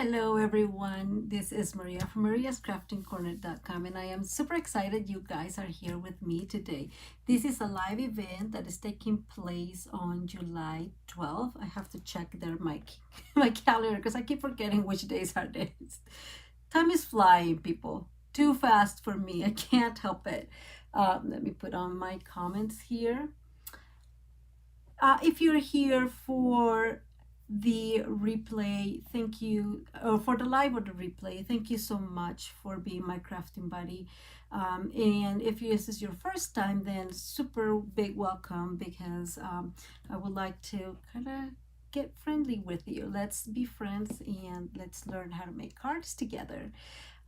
Hello everyone, this is Maria from mariascraftingcorner.com and I am super excited you guys are here with me today. This is a live event that is taking place on July 12th. I have to check there my calendar because I keep forgetting which days are days. Time is flying, people. Too fast for me. I can't help it. Let me put on my comments here. If you're here for the replay, thank you, or for the live or the replay, thank you so much for being my crafting buddy. And if this is your first time, then super big welcome, because I would like to kind of get friendly with you. Let's be friends and let's learn how to make cards together.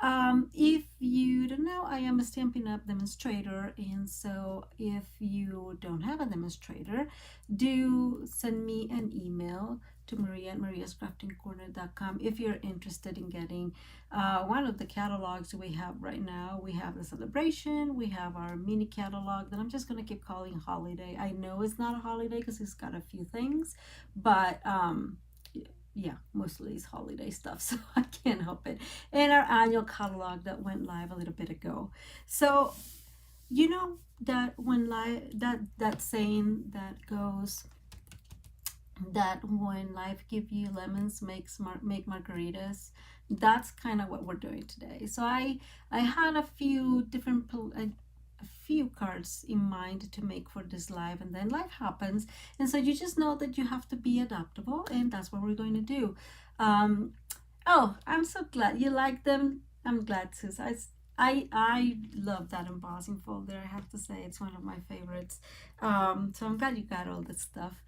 If you don't know, I am a Stampin' Up demonstrator, and so if you don't have a demonstrator, do send me an email to maria@mariascraftingcorner.com if you're interested in getting one of the catalogs we have right now. We have the celebration, we have our mini catalog that I'm just going to keep calling holiday. I know it's not a holiday because it's got a few things, but yeah, mostly it's holiday stuff, so I can't help it. And our annual catalog that went live a little bit ago. So you know that when that saying that goes that when life give you lemons make margaritas, that's kind of what we're doing today. So I had a few different a few cards in mind to make for this live, and then life happens, and so you just know that you have to be adaptable, and that's what we're going to do. Oh, I'm so glad you like them. I'm glad, Sus. I love that embossing folder. I have to say it's one of my favorites. So I'm glad you got all this stuff.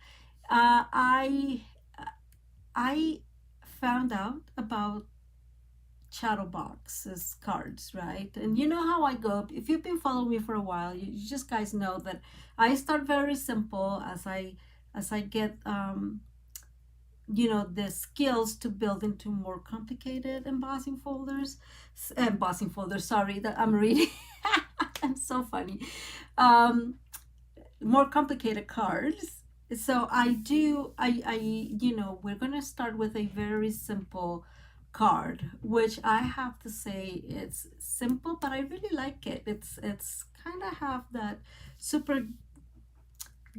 I found out about Chatterbox's cards, right? And you know how I go. If you've been following me for a while, you just guys know that I start very simple as I get you know, the skills to build into more complicated embossing folders. Sorry, that I'm reading. I'm so funny. More complicated cards. So I you know, we're gonna start with a very simple card, which I have to say it's simple, but I really like it. It's kind of have that super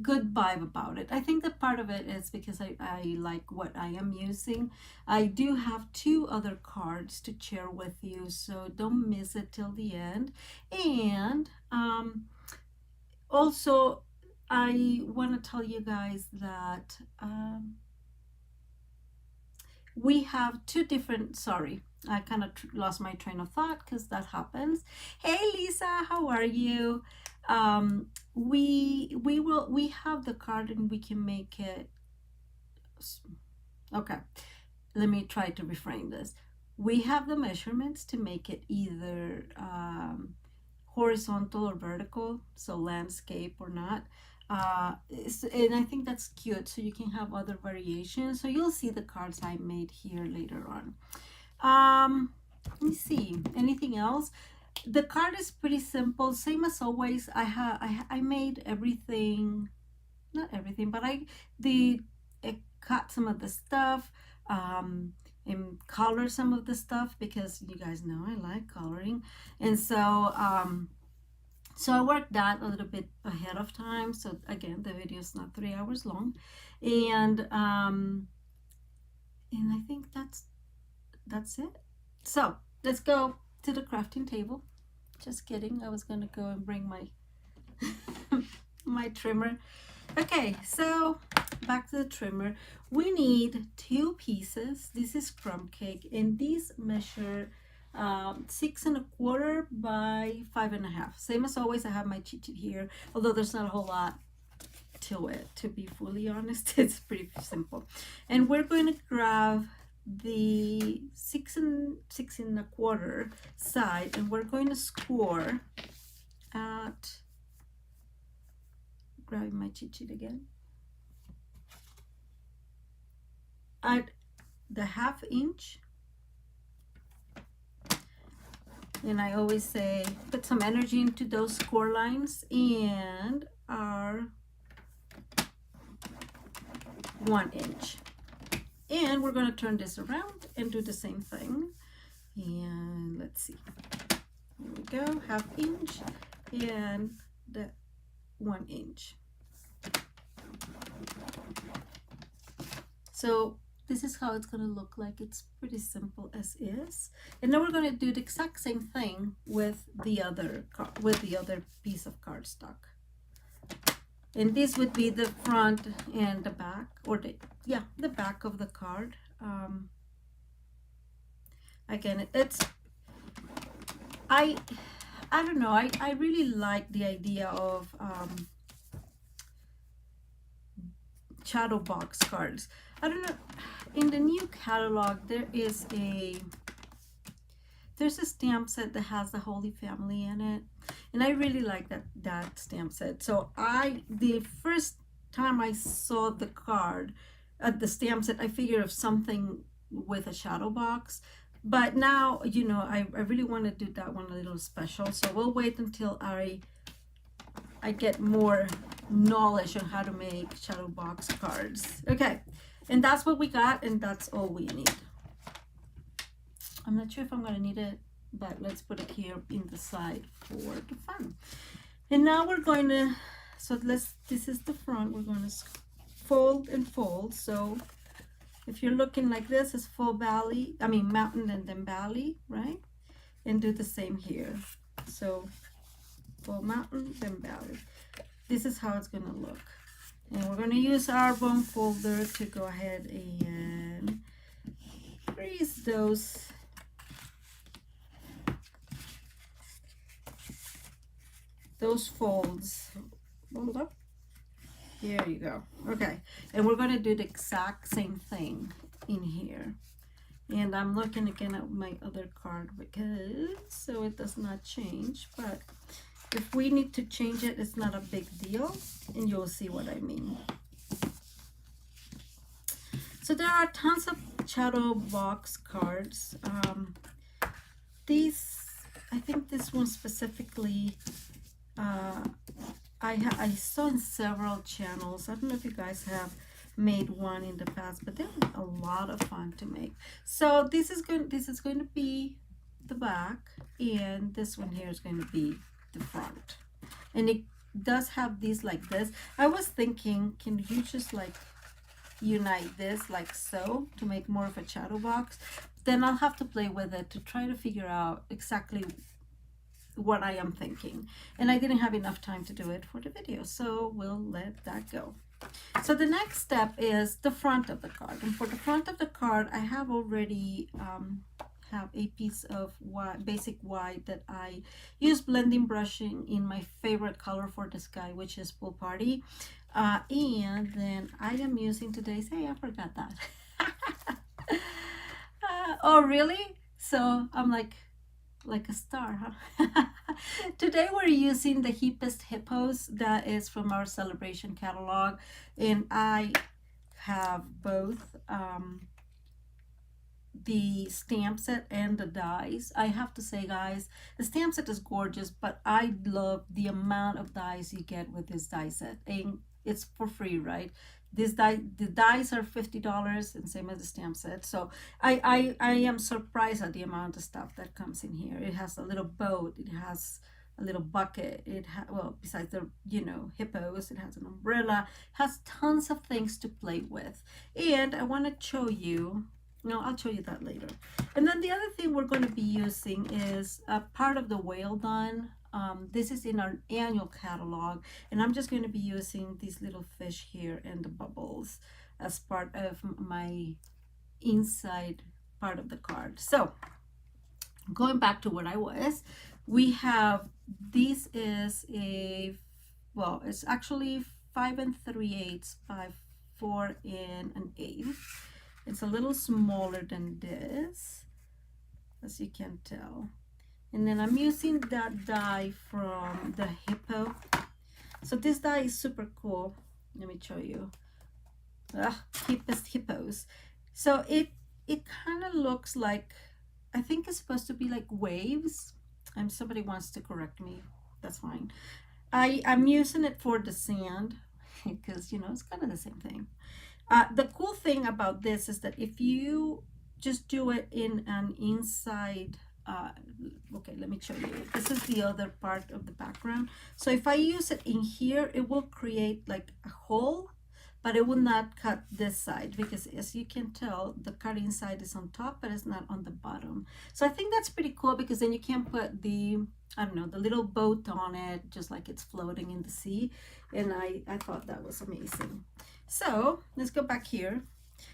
good vibe about it. I think that part of it is because I like what I am using. I do have two other cards to share with you, so don't miss it till the end. And also I want to tell you guys that we have two different, sorry, I kind of lost my train of thought because that happens. Hey Lisa, how are you? We have the card and we can make it, okay, let me try to reframe this. We have the measurements to make it either horizontal or vertical, so landscape or not. And I think that's cute, so you can have other variations. So you'll see the cards I made here later on. Let me see, anything else? The card is pretty simple, same as always. I made everything, not everything, but I cut some of the stuff, and color some of the stuff, because you guys know I like coloring. And so so I worked that a little bit ahead of time. So again, the video is not 3 hours long. And I think that's it. So let's go to the crafting table. Just kidding. I was going to go and bring my my trimmer. Okay, so back to the trimmer. We need 2 pieces. This is crumb cake, and these measure 6 1/4 by 5 1/2. Same as always, I have my cheat sheet here, although there's not a whole lot to it, to be fully honest. It's pretty simple. And we're going to grab the 6 1/4 side, and we're going to score at, grabbing my cheat sheet again, at the 1/2 inch. And I always say put some energy into those score lines, and our 1 inch. And we're going to turn this around and do the same thing. And let's see. Here we go, 1/2 inch and the 1 inch. So this is how it's going to look like. It's pretty simple as is. And then we're going to do the exact same thing with the other piece of cardstock. And this would be the front and the back, or the back of the card. Again, I don't know. I really like the idea of shadow box cards. I don't know. In the new catalog, there's a stamp set that has the Holy Family in it, and I really like that stamp set. So the first time I saw the card at the stamp set, I figured of something with a shadow box. But now, you know, I really want to do that one a little special. So we'll wait until I get more knowledge on how to make shadow box cards. Okay, and that's what we got, and that's all we need. I'm not sure if I'm going to need it, but let's put it here in the side for the fun. And now we're going to, this is the front. We're going to fold and fold. So if you're looking like this, it's mountain and then valley, right? And do the same here. So full mountain, then valley. This is how it's going to look. And we're going to use our bone folder to go ahead and crease those folds. Hold up. There you go. Okay, and we're going to do the exact same thing in here. And I'm looking again at my other card so it does not change. But if we need to change it, it's not a big deal, and you'll see what I mean. So there are tons of shadow box cards. I think this one specifically, I saw in several channels. I don't know if you guys have made one in the past, but they're a lot of fun to make. So this is going to be the back, and this one here is going to be the front. And it does have these like this. I was thinking, can you just like unite this like so to make more of a shadow box? Then I'll have to play with it to try to figure out exactly what I am thinking, and I didn't have enough time to do it for the video, so we'll let that go. So the next step is the front of the card, and for the front of the card, I have already have a piece of basic white that I use blending brushing in my favorite color for the sky, which is Pool Party, and then I am using today's, hey, I forgot that. Oh really? So I'm like a star, huh? Today we're using the Hippest Hippos that is from our celebration catalog, and I have both the stamp set and the dies. I have to say, guys, the stamp set is gorgeous, but I love the amount of dies you get with this die set, and it's for free, right? The dies are $50, and same as the stamp set. So I am surprised at the amount of stuff that comes in here. It has a little boat, it has a little bucket, well, besides the, you know, hippos, it has an umbrella, has tons of things to play with. And I want to show you, no, I'll show you that later. And then the other thing we're going to be using is a part of the whale done. This is in our annual catalog, and I'm just going to be using these little fish here and the bubbles as part of my inside part of the card. So going back to what I was, we have, this is a, well, it's actually 5 3/8 by 4 1/8. It's a little smaller than this, as you can tell. And then I'm using that die from the hippo. So this die is super cool. Let me show you. Hippest Hippos. So it kind of looks like, I think it's supposed to be like waves. And somebody wants to correct me, that's fine. I'm using it for the sand. because, you know, it's kind of the same thing. The cool thing about this is that if you just do it in an inside, okay, let me show you. This is the other part of the background. So if I use it in here, it will create like a hole, but it will not cut this side because, as you can tell, the cutting side is on top, but it's not on the bottom. So I think that's pretty cool because then you can put the, I don't know, the little boat on it, just like it's floating in the sea. And I thought that was amazing. So let's go back here.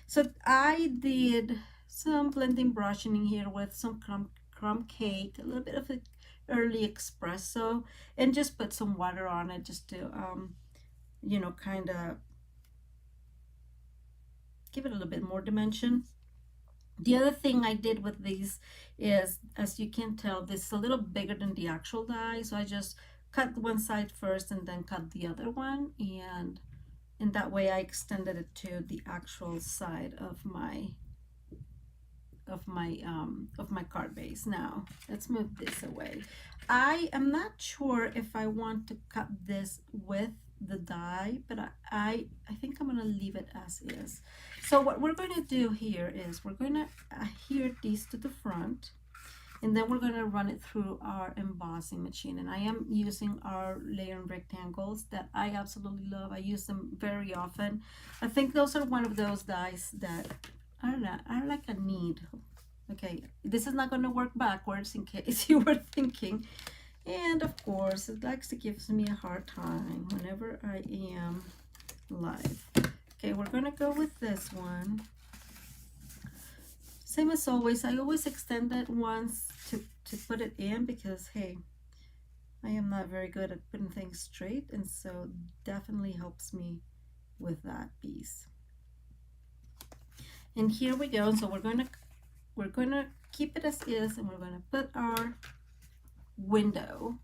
So I did some blending brushing in here with some crumb cake, a little bit of an early espresso, and just put some water on it just to, you know, kind of give it a little bit more dimension. The other thing I did with these is, as you can tell, this is a little bigger than the actual die. So I just cut one side first and then cut the other one. And in that way I extended it to the actual side of my card base. Now let's move this away. I am not sure if I want to cut this with the die, but I think I'm going to leave it as is. So what we're going to do here is we're going to adhere these to the front, and then we're going to run it through our embossing machine. And I am using our layer rectangles that I absolutely love. I use them very often. I think those are one of those dies that are like a need. Okay, this is not going to work backwards in case you were thinking. And of course, it likes to give me a hard time whenever I am live. Okay, we're going to go with this one. Same as always, I always extend it once to put it in because, hey, I am not very good at putting things straight, and so definitely helps me with that piece. And here we go. So we're going to keep it as is, and we're going to put our window,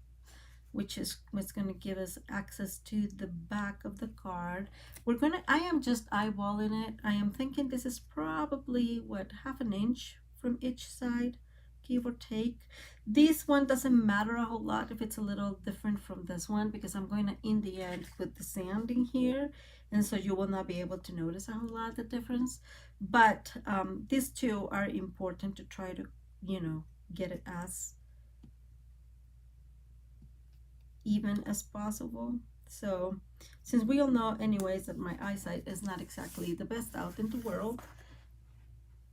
which is what's going to give us access to the back of the card. I am just eyeballing it. I am thinking this is probably, what, half an inch from each side, give or take. This one doesn't matter a whole lot if it's a little different from this one, because I'm going to, in the end, put the sand in here, and so you will not be able to notice a whole lot of difference. But these two are important to try to, you know, get it as even as possible. So since we all know anyways that my eyesight is not exactly the best out in the world,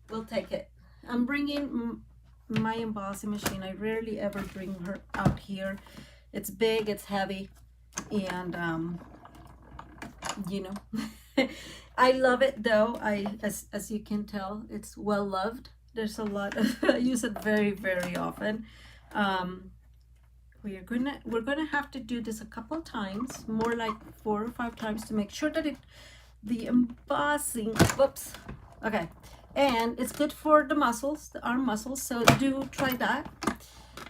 we'll take it. I'm bringing my embossing machine. I rarely ever bring her out here. It's big, it's heavy, and you know, I love it though. As you can tell, it's well loved. There's a lot of I use it very, very often. We're gonna have to do this a couple times, more like 4 or 5 times, to make sure that the embossing, whoops, okay, and it's good for the muscles, the arm muscles, so do try that.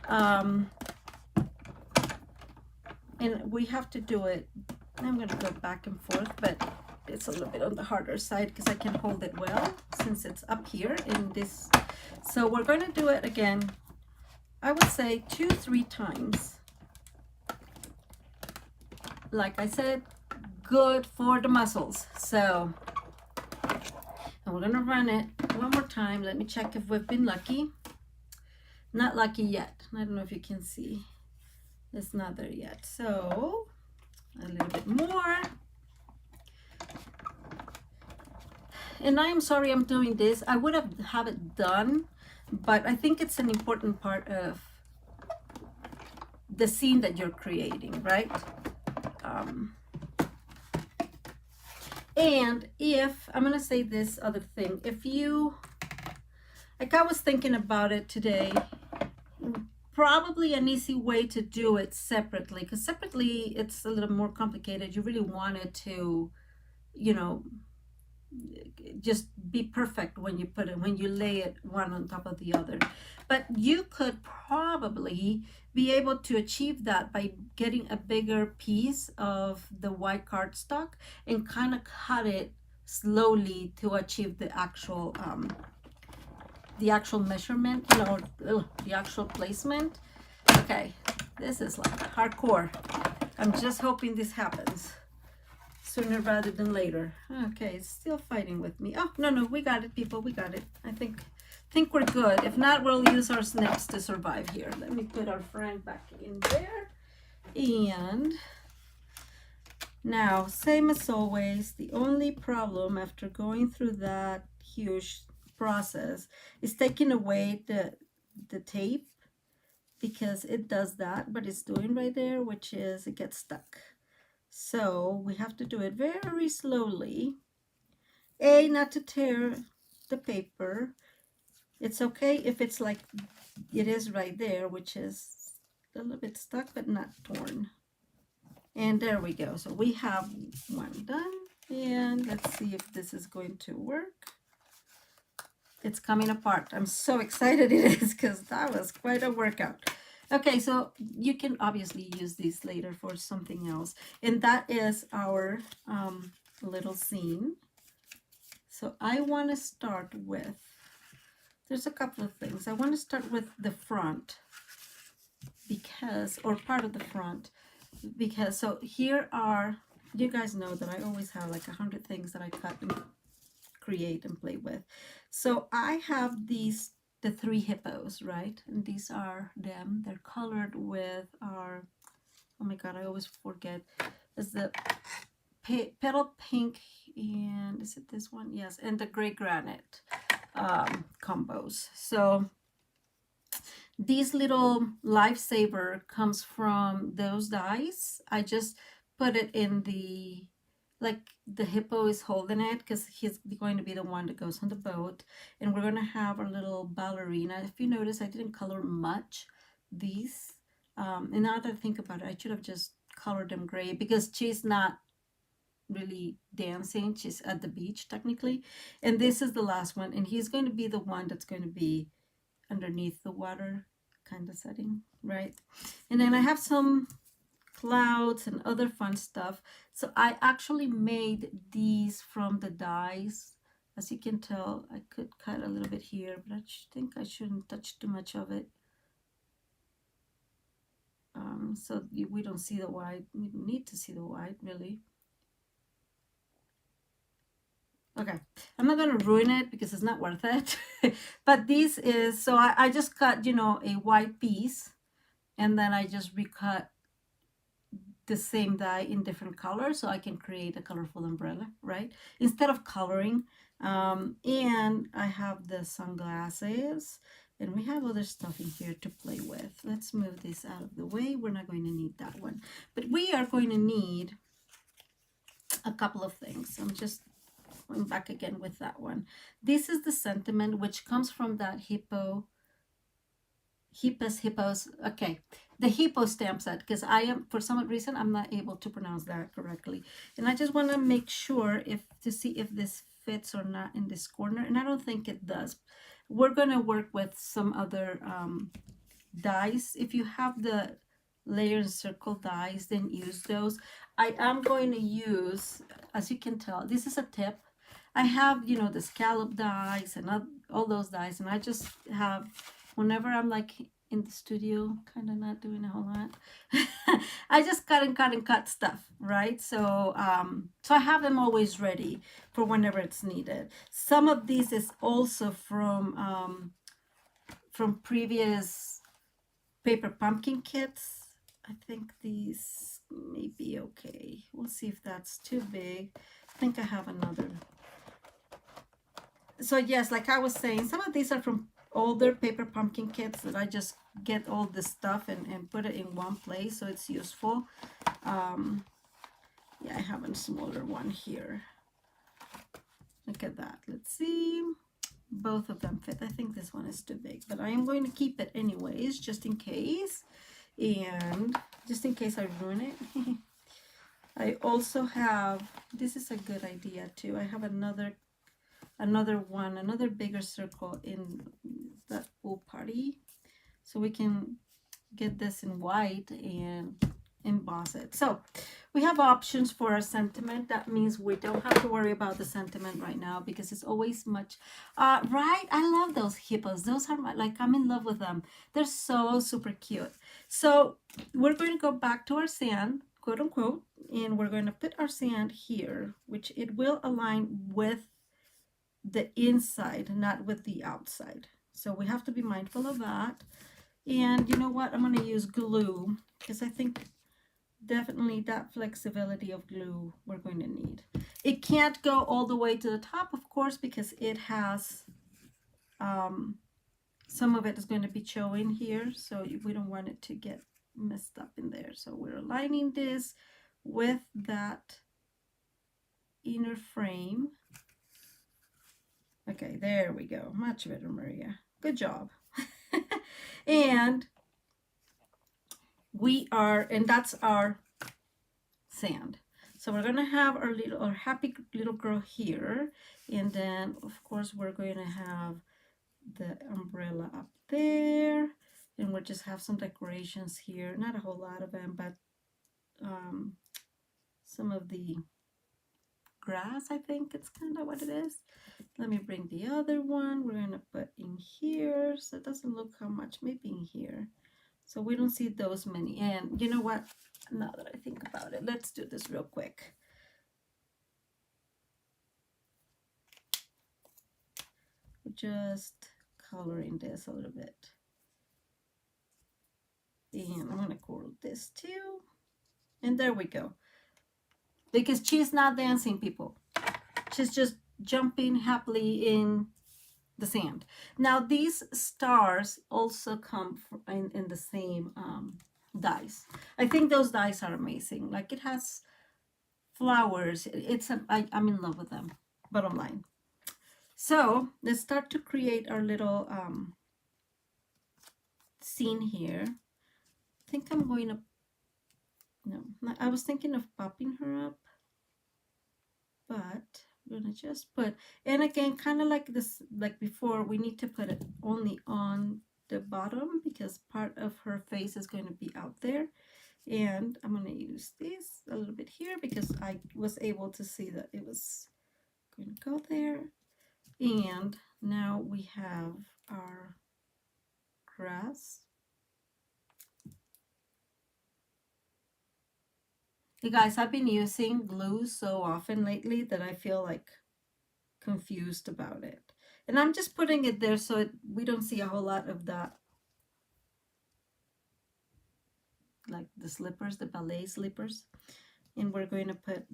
And we have to do it, I'm gonna go back and forth, but it's a little bit on the harder side because I can hold it well since it's up here in this. So we're going to do it again, I would say 2-3 times. Like I said, good for the muscles. So, and we're gonna run it one more time. Let me check if we've been lucky. Not lucky yet. I don't know if you can see. It's not there yet. So, a little bit more. And I am sorry I'm doing this. I would have it done, but I think it's an important part of the scene that you're creating, right? And if, I'm gonna say this other thing, if you, like I was thinking about it today, probably an easy way to do it separately, because separately it's a little more complicated. You really want it to, you know, just be perfect when you put it, when you lay it one on top of the other. But you could probably be able to achieve that by getting a bigger piece of the white cardstock and kind of cut it slowly to achieve the actual measurement, you know, the actual placement. Okay, this is like hardcore. I'm just hoping this happens. sooner rather than later. Okay, it's still fighting with me. Oh, no, we got it, people. We got it. I think we're good. If not, we'll use our snaps to survive here. Let me put our friend back in there. And now, same as always, the only problem after going through that huge process is taking away the tape, because it does that, but it's doing right there, which is it gets stuck. So we have to do it very slowly. Not to tear the paper. It's okay if it's like it is right there, which is a little bit stuck but not torn. And there we go. So we have one done. And let's see if this is going to work. It's coming apart. I'm so excited it is, because that was quite a workout. Okay, so you can obviously use these later for something else. And that is our little scene. So I want to start with, there's a couple of things. I want to start with the front, because, or part of the front, because, so here are, you guys know that I always have like 100 things that I cut and create and play with. So I have these, the 3 hippos, right? And these are them. They're colored with our, oh my God, I always forget. It's the petal pink, and is it this one? Yes, and the gray granite combos. So this little lifesaver comes from those dies. I just put it in the, like the hippo is holding it because he's going to be the one that goes on the boat, and we're going to have our little ballerina. If you notice, I didn't color much these, and now that I think about it, I should have just colored them gray, because she's not really dancing, she's at the beach technically. And this is the last one, and he's going to be the one that's going to be underneath the water kind of setting, right? And then I have some clouds and other fun stuff. So I actually made these from the dies. As you can tell, I could cut a little bit here, but I think I shouldn't touch too much of it. So we don't see the white. We don't need to see the white, really. Okay, I'm not going to ruin it because it's not worth it. But this is, so I just cut, you know, a white piece, and then I just recut the same die in different colors, so I can create a colorful umbrella, right? Instead of coloring. And I have the sunglasses, and we have other stuff in here to play with. Let's move this out of the way. We're not going to need that one, but we are going to need a couple of things. I'm just going back again with that one. This is the sentiment, which comes from that hippos. Okay, the hippo stamp set, because I am, for some reason, I'm not able to pronounce that correctly. And I just want to make sure to see if this fits or not in this corner. And I don't think it does. We're going to work with some other dies. If you have the layer and circle dies, then use those. I am going to use, as you can tell, this is a tip. I have, you know, the scallop dies and all those dies, and I just have, whenever I'm like in the studio, kind of not doing a whole lot, I just cut and cut stuff, right? So so I have them always ready for whenever it's needed. Some of these is also from previous paper pumpkin kits. I think these may be okay. We'll see if that's too big. I think I have another. So yes, like I was saying, some of these are from older paper pumpkin kits that I just get all this stuff and put it in one place, so it's useful. Yeah, I have a smaller one here. Look at that. Let's see. Both of them fit. I think this one is too big, but I am going to keep it anyways, just in case. And just in case I ruin it. I also have, this is a good idea too. I have another one, another bigger circle in that pool party, so we can get this in white and emboss it. So we have options for our sentiment. That means we don't have to worry about the sentiment right now, because it's always much right. I love those hippos. Those are like, I'm in love with them. They're so super cute. So we're going to go back to our sand quote unquote, and we're going to put our sand here, which it will align with the inside, not with the outside. So we have to be mindful of that. And you know what? I'm going to use glue because I think definitely that flexibility of glue we're going to need. It can't go all the way to the top, of course, because it has some of it is going to be showing here, so we don't want it to get messed up in there. So we're aligning this with that inner frame. Okay, there we go. Much better, Maria. Good job. And and that's our sand. So we're gonna have our happy little girl here, and then of course we're going to have the umbrella up there, and we'll just have some decorations here. Not a whole lot of them, but some of the grass, I think it's kind of what it is. Let me bring the other one. We're gonna put in here, so it doesn't look how much, maybe in here. So we don't see those many. And you know what? Now that I think about it, let's do this real quick. Just coloring this a little bit. And I'm gonna color this too. And there we go. Because she's not dancing, people. She's just jumping happily in the sand. Now these stars also come in the same dies. I think those dies are amazing. Like it has flowers. I'm in love with them. Bottom line. So let's start to create our little scene here. I think I'm going to, no, I was thinking of popping her up, but I'm gonna just put, and again, kind of like this, like before, we need to put it only on the bottom because part of her face is going to be out there. And I'm going to use this a little bit here because I was able to see that it was going to go there. And now we have our grass. You guys, I've been using glue so often lately that I feel like confused about it. And I'm just putting it there so we don't see a whole lot of that, like the slippers, the ballet slippers. And we're going to put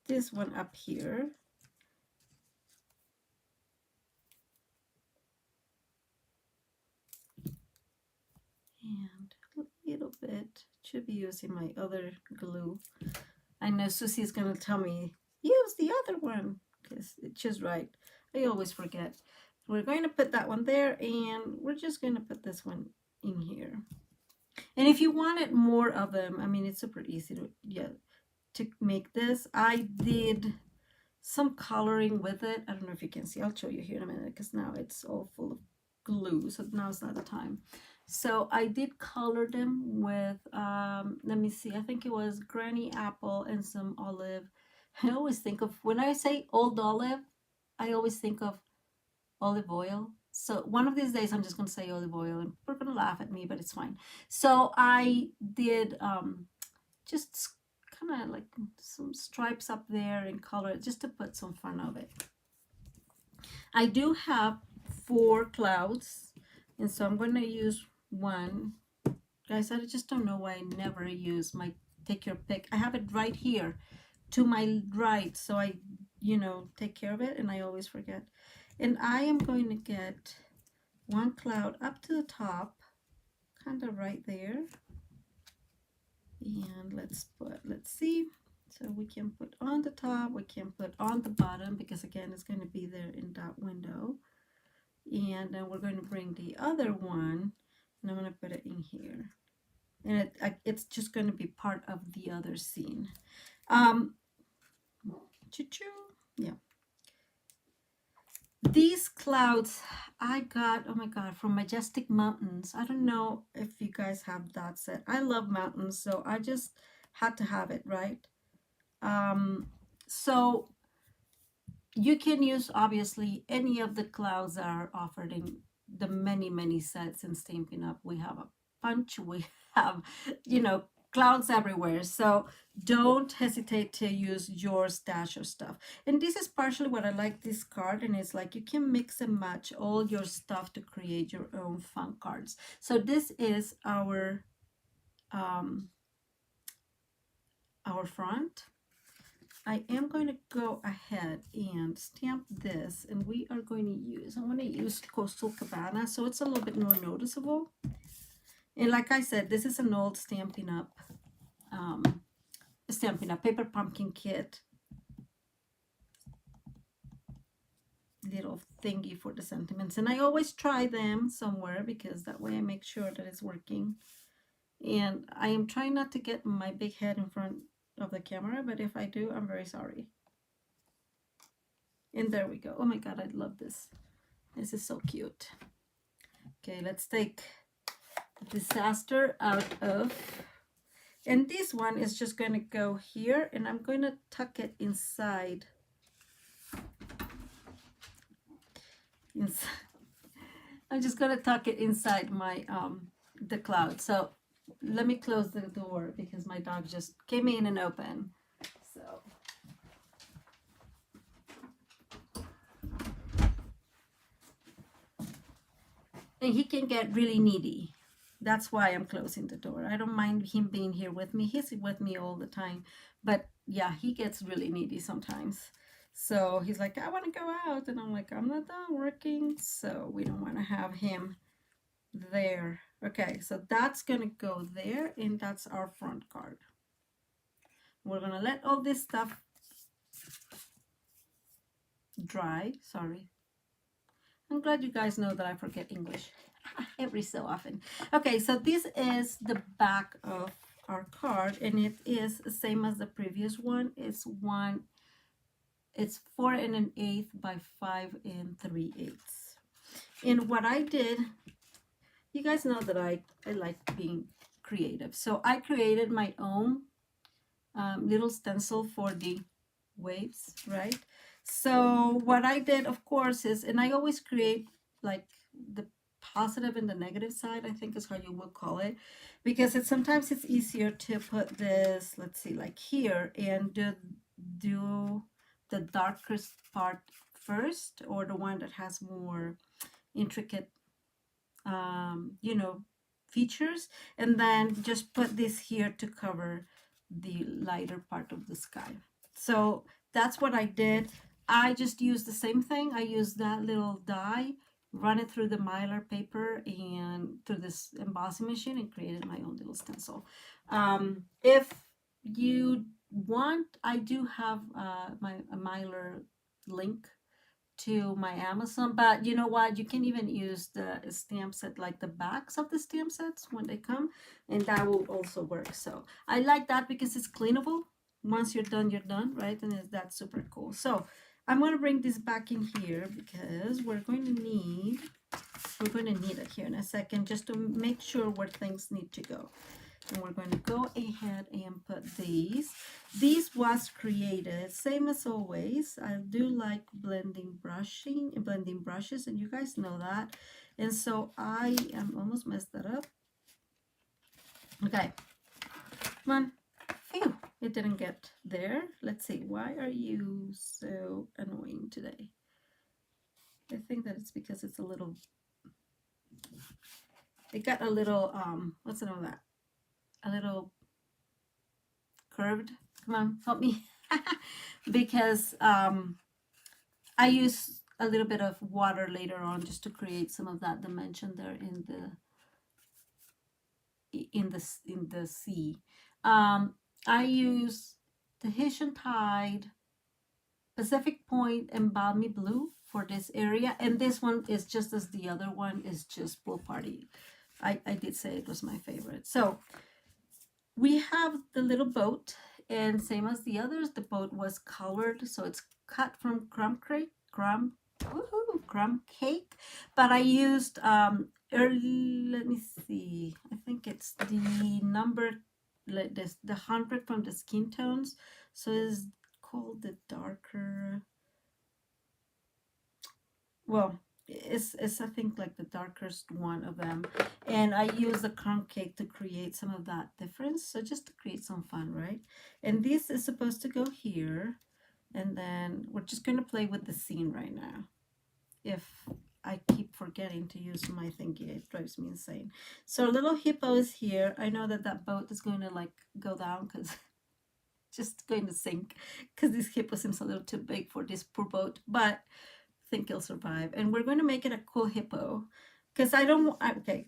this one up here. And a little bit, should be using my other glue. I know Susie's going to tell me, use the other one, because she's right. I always forget. We're going to put that one there, and we're just going to put this one in here. And if you wanted more of them, I mean, it's super easy to make this. I did some coloring with it. I don't know if you can see. I'll show you here in a minute, because now it's all full of glue, so now it's not the time. So I did color them with, let me see, I think it was Granny Apple and some olive. I always think of, when I say old olive, I always think of olive oil. So one of these days I'm just going to say olive oil and we're going to laugh at me, but it's fine. So I did just kind of like some stripes up there and color it just to put some fun of it. I do have 4 clouds, and so I'm going to use one. Guys, I just don't know why I never use my take your pick. I have it right here to my right, so I, take care of it, and I always forget. And I am going to get 1 cloud up to the top, kind of right there. And let's see. So we can put on the top, we can put on the bottom, because again, it's going to be there in that window. And then we're going to bring the other one, and I'm going to put it in here. And it's just going to be part of the other scene. Yeah. These clouds I got, oh my God, from Majestic Mountains. I don't know if you guys have that set. I love mountains, so I just had to have it, right? So you can use, obviously, any of the clouds that are offered in the many sets in Stampin' Up. We have a bunch. We have, you know, clouds everywhere. So don't hesitate to use your stash of stuff. And this is partially what I like this card, and it's like you can mix and match all your stuff to create your own fun cards. So this is our front. I am going to go ahead and stamp this, and we are going to use, I'm going to use Coastal Cabana, so it's a little bit more noticeable. And like I said, this is an old Stampin' Up paper pumpkin kit. Little thingy for the sentiments. And I always try them somewhere because that way I make sure that it's working. And I am trying not to get my big head in front of the camera, but if I do, I'm very sorry. And there we go. Oh my God, I love this. This is so cute. Okay, let's take Disaster out of, and this one is just going to go here, and I'm going to tuck it inside. I'm just going to tuck it inside my the cloud. So let me close the door because my dog just came in and opened. So and he can get really needy. That's why I'm closing the door. I don't mind him being here with me. He's with me all the time. But yeah, he gets really needy sometimes. So he's like, I want to go out. And I'm like, I'm not done working. So we don't want to have him there. Okay, so that's going to go there. And that's our front card. We're going to let all this stuff dry. Sorry. I'm glad you guys know that I forget English every so often. Okay, so this is the back of our card, and it is the same as the previous one. It's 4 1/8 by 5 3/8. And what I did, you guys know that I like being creative. So I created my own little stencil for the waves, right? So what I did, of course, is, and I always create like the positive and the negative side, I think is how you would call it, because sometimes it's easier to put this, let's see, like here, and do the darkest part first, or the one that has more intricate you know, features, and then just put this here to cover the lighter part of the sky. So that's what I did. I just used the same thing. I used that little die, run it through the Mylar paper and through this embossing machine, and created my own little stencil. If you want, I do have a Mylar link to my Amazon, but you know what, you can even use the stamp set, like the backs of the stamp sets when they come, and that will also work. So I like that because it's cleanable. Once you're done, right? And that's super cool. So I'm going to bring this back in here because we're going to need it here in a second, just to make sure where things need to go. And we're going to go ahead and put these. This was created, same as always. I do like blending brushes, and you guys know that. And so I am almost messed that up. Okay, come on. Phew, it didn't get there. Let's see, why are you so annoying today? I think that it's because it's a little, it got a little, what's the name of that? A little curved. Come on, help me. Because I use a little bit of water later on just to create some of that dimension there in the sea. I use Tahitian Tide, Pacific Point, and Balmy Blue for this area, and this one is just as the other one is just Pool Party. I did say it was my favorite. So we have the little boat, and same as the others, the boat was colored, so it's cut from crumb cake. But I used early, let me see, I think it's the number, like this, the 100 from the skin tones. So it's called the darker, well, It's I think like the darkest one of them, and I use the crumb cake to create some of that difference, so just to create some fun, right? And this is supposed to go here, and then we're just going to play with the scene right now. If I keep forgetting to use my thingy, it drives me insane. So little hippo is here. I know that that boat is going to like go down because just going to sink because this hippo seems a little too big for this poor boat, but think he'll survive. And we're going to make it a cool hippo because I don't, okay,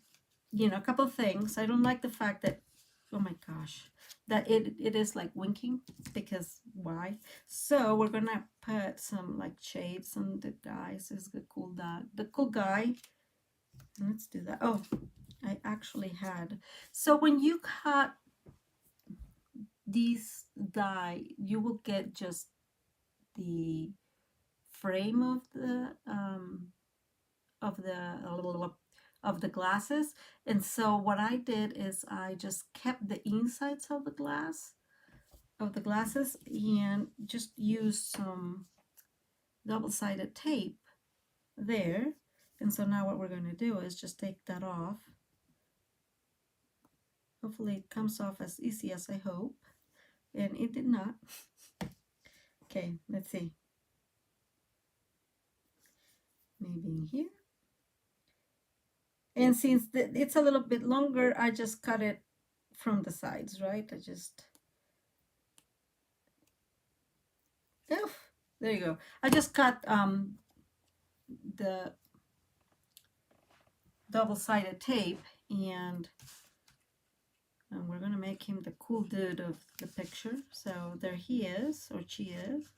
you know, a couple of things. I don't like the fact that, oh my gosh, that it is like winking, because why? So we're going to put some like shades on the guy. So it's the cool dog, the cool guy. Let's do that. Oh, I actually had, so when you cut these die, you will get just the frame of the glasses. And so what I did is I just kept the insides of the glasses and just used some double-sided tape there. And so now what we're going to do is just take that off. Hopefully it comes off as easy as I hope, and it did not. Okay, let's see. Maybe in here. And since it's a little bit longer, I just cut it from the sides, right? I just, oof, there you go. I just cut the double-sided tape, and we're going to make him the cool dude of the picture. So there he is, or she is.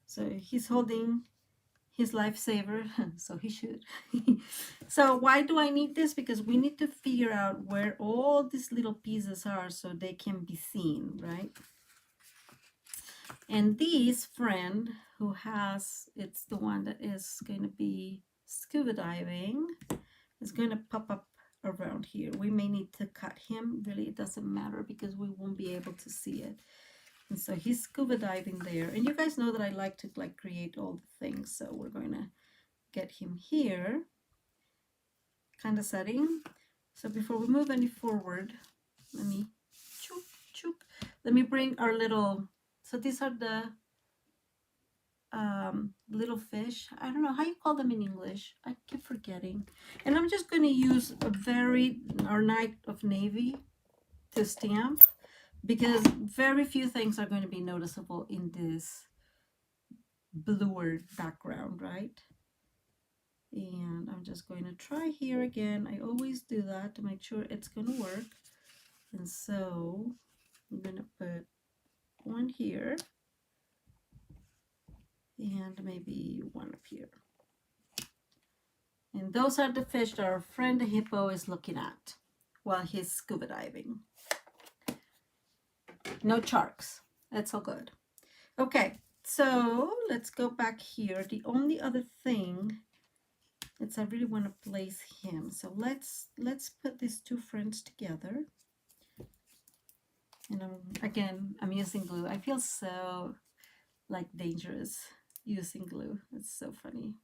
So he's holding his lifesaver, so he should. So why do I need this? Because we need to figure out where all these little pieces are so they can be seen, right? And this friend who has, it's the one that is going to be scuba diving, is going to pop up around here. We may need to cut him. Really, it doesn't matter because we won't be able to see it. And so he's scuba diving there. And you guys know that I like to like create all the things. So we're going to get him here, kind of setting. So before we move any forward, let me chook, chook. Let me bring our little, so these are the little fish. I don't know how you call them in English. I keep forgetting. And I'm just going to use our Night of Navy to stamp, because very few things are going to be noticeable in this bluer background, right? And I'm just going to try here again. I always do that to make sure it's going to work. And so I'm going to put one here and maybe one up here. And those are the fish that our friend the hippo is looking at while he's scuba diving. No sharks. That's all good. Okay, so let's go back here. The only other thing is I really want to place him. So let's put these two friends together. And I'm using glue. I feel so like dangerous using glue. It's so funny.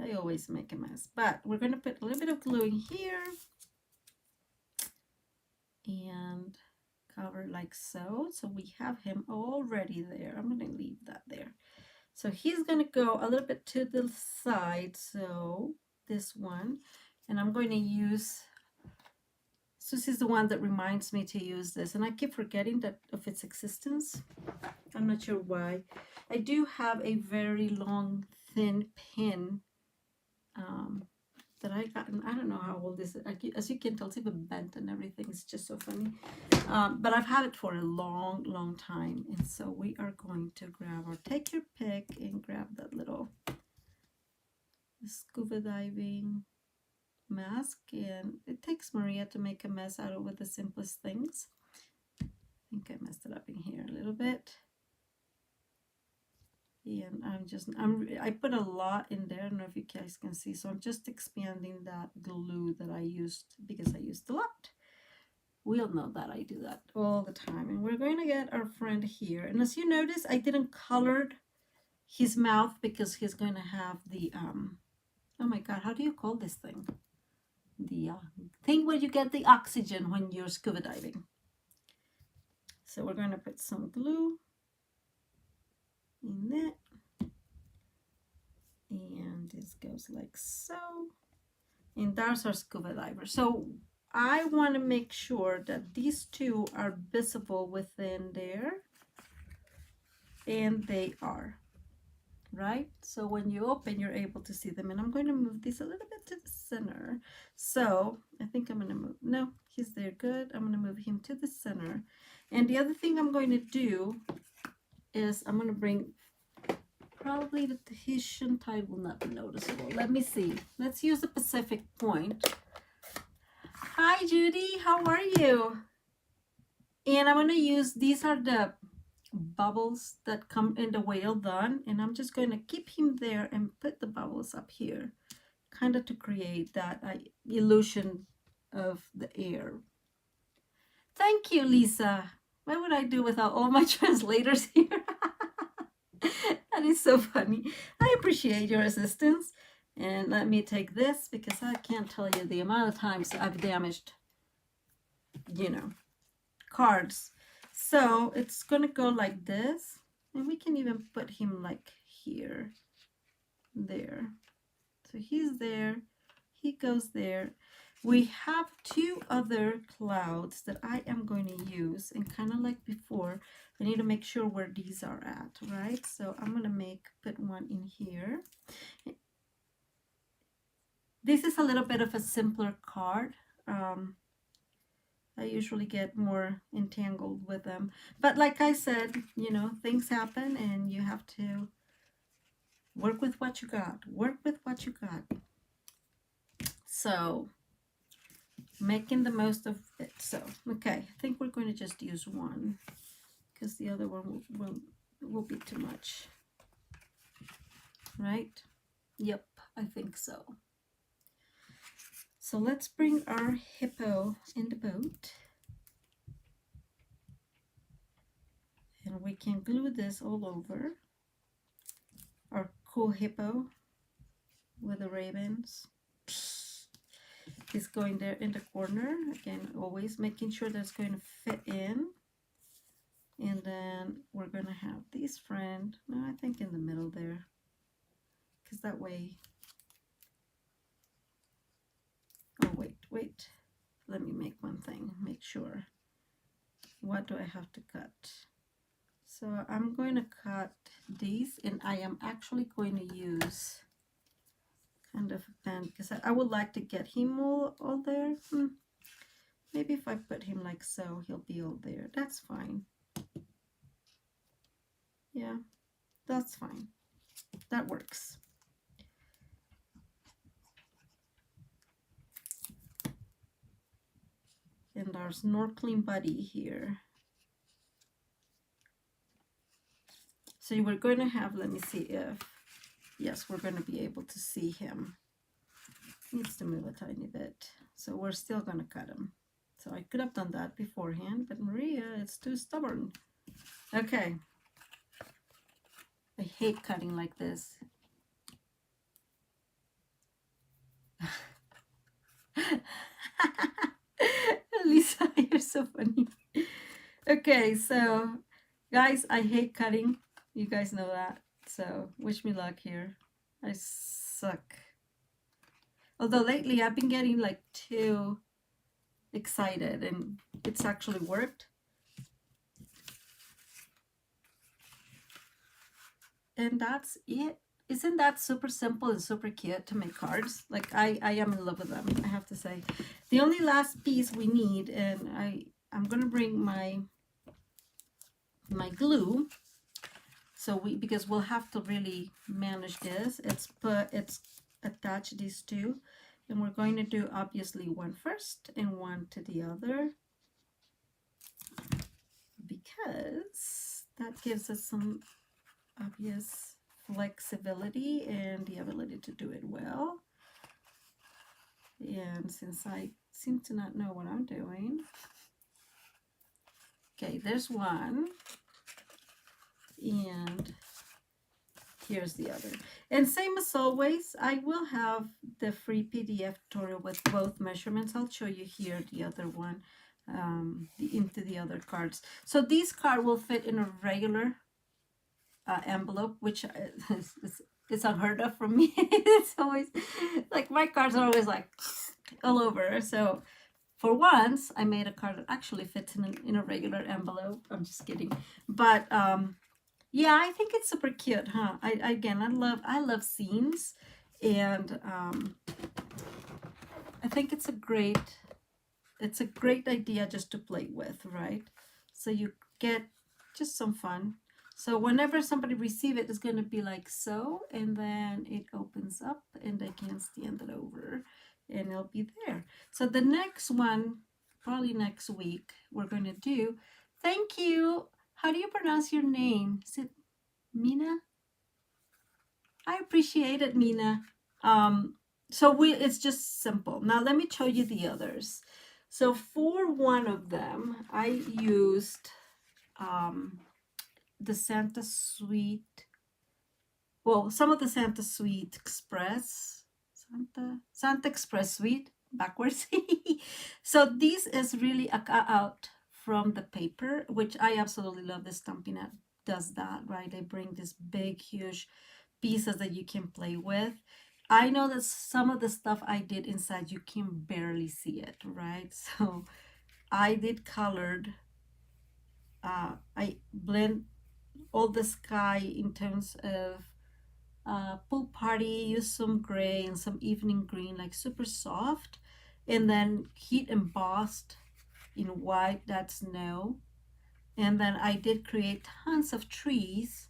I always make a mess, but we're going to put a little bit of glue in here and cover like so. So we have him already there. I'm going to leave that there. So he's going to go a little bit to the side. So this one, and I'm going to use, Susie's the one that reminds me to use this, and I keep forgetting that of its existence. I'm not sure why. I do have a very long, thin pin that I got, and I don't know how old this is. As you can tell, it's even bent and everything. It's just so funny. But I've had it for a long, long time. And so we are going to grab, or take your pick and grab that little scuba diving mask. And it takes Maria to make a mess out of with the simplest things. I think I messed it up in here a little bit. And I put a lot in there. I don't know if you guys can see. So I'm just expanding that glue that I used, because I used a lot. We all know that I do that all the time. And we're going to get our friend here. And as you notice, I didn't color his mouth, because he's going to have the oh my god, how do you call this thing? The thing where you get the oxygen when you're scuba diving. So we're going to put some glue in it, and this goes like so, and there's our scuba diver. So I want to make sure that these two are visible within there, and they are, right? So when you open, you're able to see them. And I'm going to move this a little bit to the center. So I think I'm going to move, no, he's there, good. I'm going to move him to the center. And the other thing I'm going to do is I'm going to bring, probably the Tahitian tide will not be noticeable. Let me see. Let's use the Pacific point. Hi, Judy. How are you? And I'm going to use, these are the bubbles that come in the whale done, and I'm just going to keep him there and put the bubbles up here, kind of to create that illusion of the air. Thank you, Lisa. What would I do without all my translators here? That is so funny. I appreciate your assistance. And let me take this, because I can't tell you the amount of times I've damaged, you know, cards. So it's going to go like this. And we can even put him like here, there. So he's there. He goes there. We have two other clouds that I am going to use, and kind of like before, I need to make sure where these are at, right? So I'm going to put one in here. This is a little bit of a simpler card. I usually get more entangled with them. But like I said, you know, things happen and you have to work with what you got. Work with what you got. So making the most of it. So, okay, I think we're going to just use one, because the other one will be too much. Right? Yep, I think so. So let's bring our hippo in the boat. And we can glue this all over. Our cool hippo with the ravens. He's going there in the corner. Again, always making sure that's going to fit in. And then we're going to have this friend. No, I think in the middle there. Because that way... Oh, wait. Let me make one thing. Make sure. What do I have to cut? So I'm going to cut these, and I am actually going to use kind of a pen, because I would like to get him all there. Maybe if I put him like so, he'll be all there. That's fine. Yeah, that's fine. That works. And our snorkeling buddy here. So we're going to have, let me see if, yes, we're going to be able to see him. Needs to move a tiny bit. So we're still going to cut him. So I could have done that beforehand, but Maria, it's too stubborn. Okay. I hate cutting like this. Lisa, you're so funny. Okay, so guys, I hate cutting. You guys know that. So wish me luck here. I suck. Although lately I've been getting like too excited, and it's actually worked. And that's it. Isn't that super simple and super cute to make cards? Like I am in love with them, I have to say. The only last piece we need, and I'm gonna bring my glue. So because we'll have to really manage this. It's attach these two, and we're going to do obviously one first and one to the other, because that gives us some obvious flexibility and the ability to do it well. And since I seem to not know what I'm doing, okay, there's one, and here's the other. And same as always, I will have the free PDF tutorial with both measurements. I'll show you here the other one, into the other cards. So this card will fit in a regular envelope, which is unheard of for me. It's always like my cards are always like all over. So for once, I made a card that actually fits in a regular envelope. I'm just kidding, but yeah, I think it's super cute, huh? I love scenes, and I think it's a great idea just to play with, right? So you get just some fun. So whenever somebody receive it, it's going to be like so, and then it opens up and they can stand it over and it'll be there. So the next one, probably next week, we're going to do, thank you. How do you pronounce your name? Is it Mina? I appreciate it, Mina. So it's just simple. Now let me show you the others. So for one of them, I used the Santa Sweet, well, some of the Santa Sweet Express, Santa Express Sweet, backwards. So this is really a cut out from the paper, which I absolutely love. The Stampin'Up does that, right? They bring this big, huge pieces that you can play with. I know that some of the stuff I did inside, you can barely see it, right? So I did colored, I blend all the sky in terms of pool party, use some gray and some evening green, like super soft, and then heat embossed in white, that snow. And then I did create tons of trees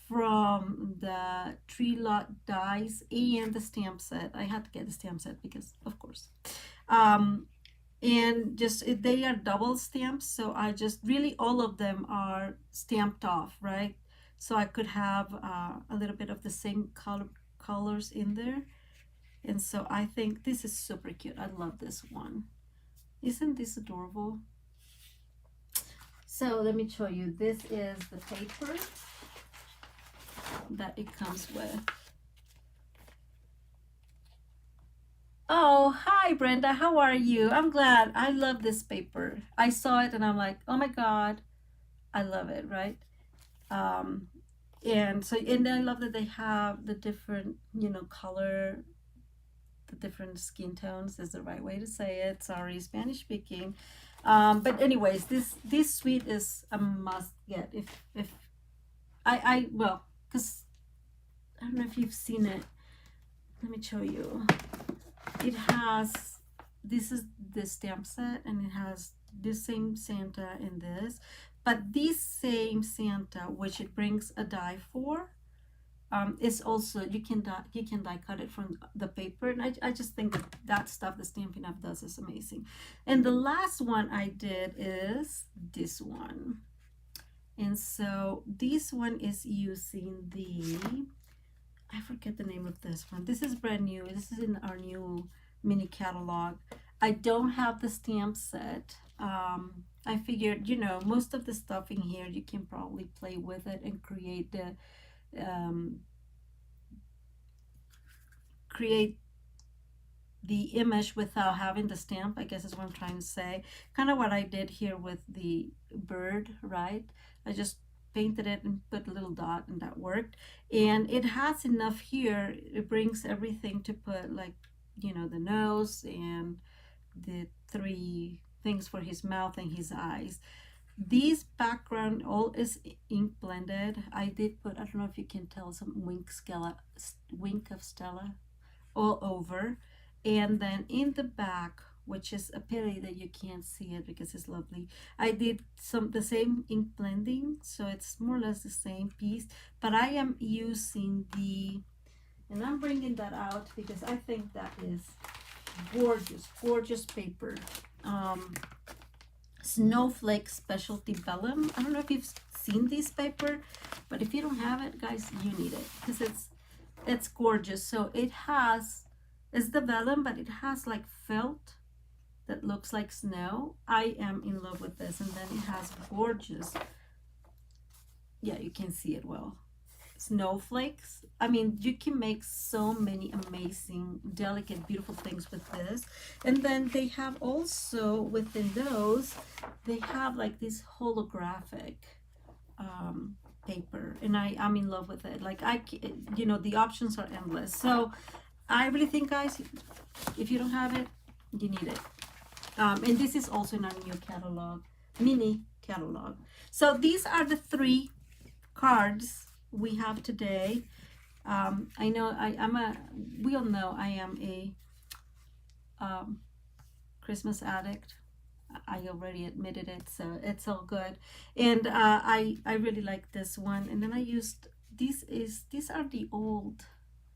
from the tree lot dies and the stamp set. I had to get the stamp set because, of course. And just they are double stamps, so I just really all of them are stamped off, right? So I could have a little bit of the same colors in there. And so I think this is super cute. I love this one. Isn't this adorable? So let me show you. This is the paper that it comes with. Oh, hi Brenda, how are you? I'm glad. I love this paper. I saw it and I'm like, oh my God, I love it, right? And I love that they have the different, color, the different skin tones is the right way to say it. Sorry, Spanish speaking. But anyways, this suite is a must get. If well, because I don't know if you've seen it. Let me show you. It has, this is the stamp set, and it has this same Santa in this, but this same Santa, which it brings a die for, is also, you can die cut it from the paper, and I just think that stuff the Stampin' Up does is amazing. And the last one I did is this one, and so this one is using the, I forget the name of this one. This is brand new. This is in our new mini catalog. I don't have the stamp set. I figured, most of the stuff in here, you can probably play with it and create the image without having the stamp, I guess is what I'm trying to say. Kind of what I did here with the bird, right? I just painted it and put a little dot, and that worked. And it has enough here. It brings everything to put, like, the nose and the 3 things for his mouth and his eyes. This background all is ink blended. I did put, I don't know if you can tell, some wink of Stella all over. And then in the back, which is a pity that you can't see it because it's lovely, I did the same ink blending, so it's more or less the same piece, but I am using and I'm bringing that out because I think that is gorgeous paper. Snowflake Specialty Vellum. I don't know if you've seen this paper, but if you don't have it, guys, you need it because it's gorgeous. So it's the vellum, but it has like felt that looks like snow. I am in love with this. And then it has gorgeous, yeah, you can see it well. snowflakes. I mean, you can make so many amazing, delicate, beautiful things with this. And then they have also within those, they have like this holographic paper, and I'm in love with it. Like the options are endless. So I really think, guys, if you don't have it, you need it. And this is also in our new catalog, mini catalog. So these are the 3 cards we have today. I know we all know I am a Christmas addict. I already admitted it, so it's all good. And I really like this one. And then I used these are the old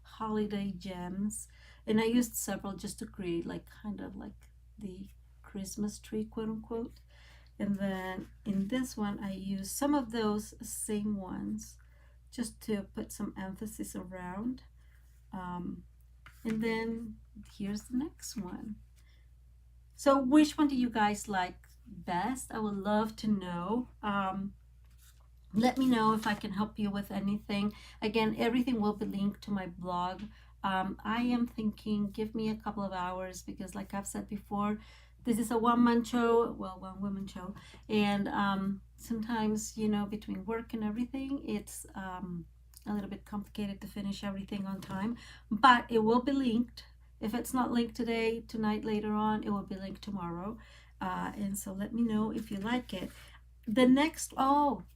holiday gems, and I used several just to create like kind of like the Christmas tree, quote unquote. And then in this one I used some of those same ones just to put some emphasis around. And then here's the next one. So which one do you guys like best? I would love to know. Let me know if I can help you with anything. Again, everything will be linked to my blog. I am thinking, give me a couple of hours, because like I've said before, this is a one-man show, well, one-woman show. And sometimes, between work and everything, it's a little bit complicated to finish everything on time. But it will be linked. If it's not linked today, tonight, later on, it will be linked tomorrow. And so let me know if you like it. The next,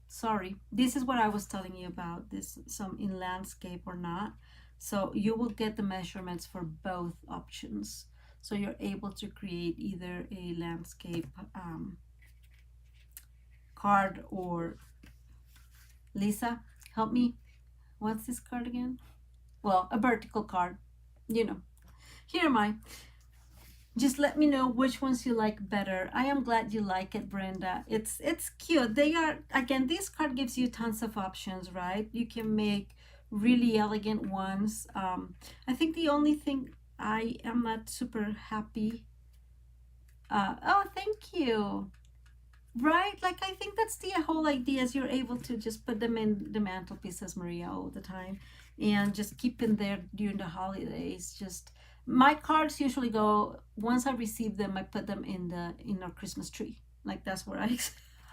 sorry, this is what I was telling you about, this some in landscape or not. So you will get the measurements for both options. So you're able to create either a landscape card, or Lisa, help me. What's this card again? Well, a vertical card, Here am I. Just let me know which ones you like better. I am glad you like it, Brenda. It's cute. They are, again, this card gives you tons of options, right? You can make really elegant ones. I think the only thing I am not super happy. Oh, thank you. Right? Like, I think that's the whole idea, is you're able to just put them in the mantelpiece, as Maria, all the time, and just keep them there during the holidays. Just my cards usually go, once I receive them, I put them in our Christmas tree. Like, that's where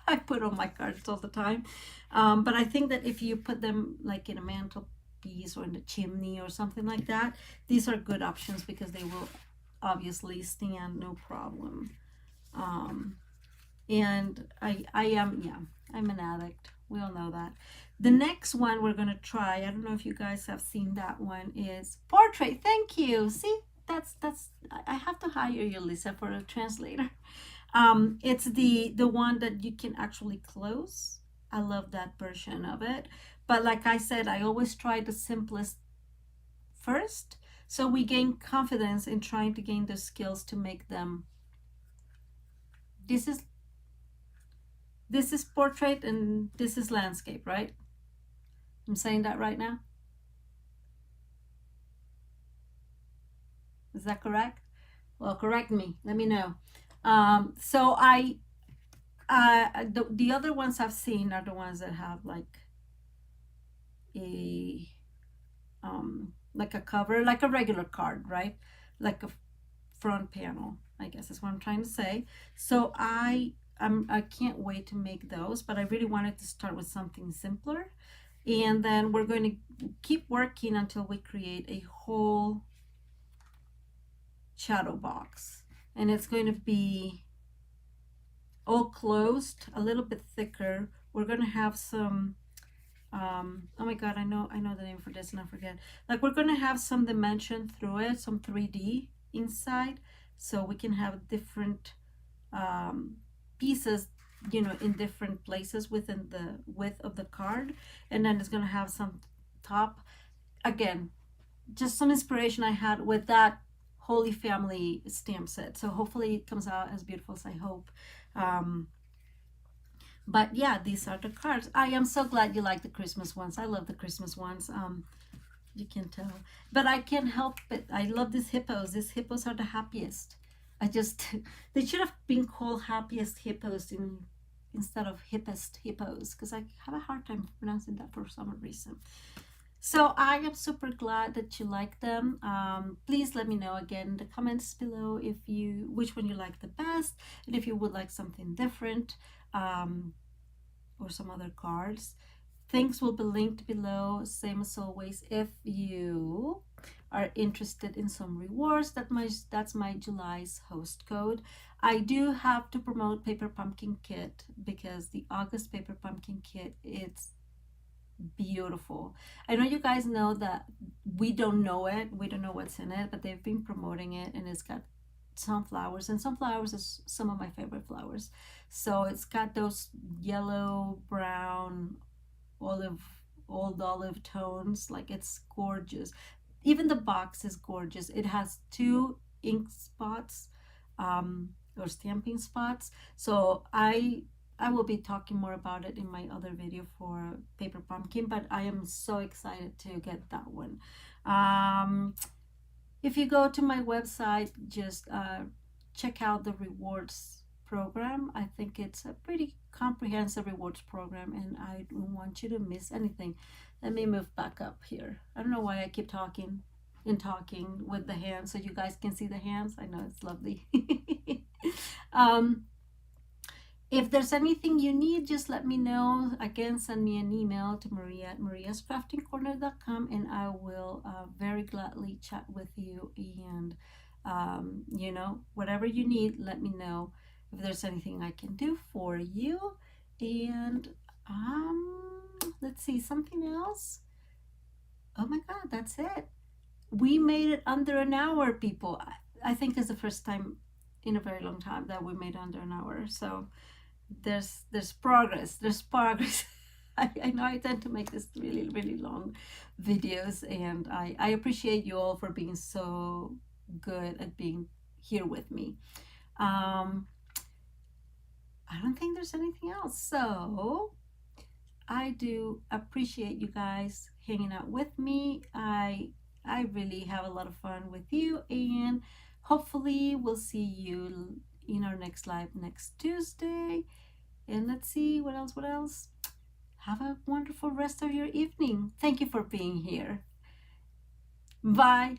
I put all my cards all the time. But I think that if you put them like in a mantelpiece or in the chimney or something like that, these are good options, because they will obviously stand no problem. And I'm an addict. We all know that. The next one we're gonna try, I don't know if you guys have seen that one, is portrait. Thank you. See, that's I have to hire you, Lisa, for a translator. It's the one that you can actually close. I love that version of it. But like I said, I always try the simplest first, so we gain confidence in trying to gain the skills to make them. This is portrait and this is landscape, right? I'm saying that right now? Is that correct? Well, correct me. Let me know. So the other ones I've seen are the ones that have like a cover, like a regular card, right? Like a front panel, I guess is what I'm trying to say. So I can't wait to make those, but I really wanted to start with something simpler. And then we're going to keep working until we create a whole shadow box. And it's going to be all closed, a little bit thicker. We're going to have some, oh my God, I know the name for this and I forget. Like, we're going to have some dimension through it, some 3D inside, so we can have different pieces, in different places within the width of the card. And then it's going to have some top, again, just some inspiration I had with that Holy Family stamp set. So hopefully it comes out as beautiful as I hope. But yeah, these are the cards. I am so glad you like the Christmas ones. I love the Christmas ones. You can tell, but I can't help it. I love these hippos. These hippos are the happiest. They should have been called happiest hippos in instead of hippos, because I have a hard time pronouncing that for some reason. So I am super glad that you like them. Please let me know again in the comments below if you which one you like the best, and if you would like something different, or some other cards. Things will be linked below, same as always. If you are interested in some rewards, that's my July's host code. I do have to promote Paper Pumpkin Kit because the August Paper Pumpkin Kit, it's beautiful. I know you guys know that we don't know it, we don't know what's in it, but they've been promoting it, and it's got sunflowers, and sunflowers is some of my favorite flowers. So it's got those yellow, brown, olive, old olive tones. Like, it's gorgeous. Even the box is gorgeous. It has two ink spots, or stamping spots. So I will be talking more about it in my other video for Paper Pumpkin, but I am so excited to get that one. If you go to my website, just check out the rewards program. I think it's a pretty comprehensive rewards program, and I don't want you to miss anything. Let me move back up here. I don't know why I keep talking and talking with the hands so you guys can see the hands. I know it's lovely. um, if there's anything you need, just let me know. Again, send me an email to maria@mariascraftingcorner.com, and I will very gladly chat with you. And, whatever you need, let me know if there's anything I can do for you. And let's see, something else. Oh my God, that's it. We made it under an hour, people. I think it's the first time in a very long time that we made under an hour. So there's progress. I know I tend to make this really, really long videos, and I appreciate you all for being so good at being here with me. I don't think there's anything else. So I do appreciate you guys hanging out with me. I really have a lot of fun with you, and hopefully we'll see you in our next live next Tuesday. And let's see what else. Have a wonderful rest of your evening. Thank you for being here. Bye.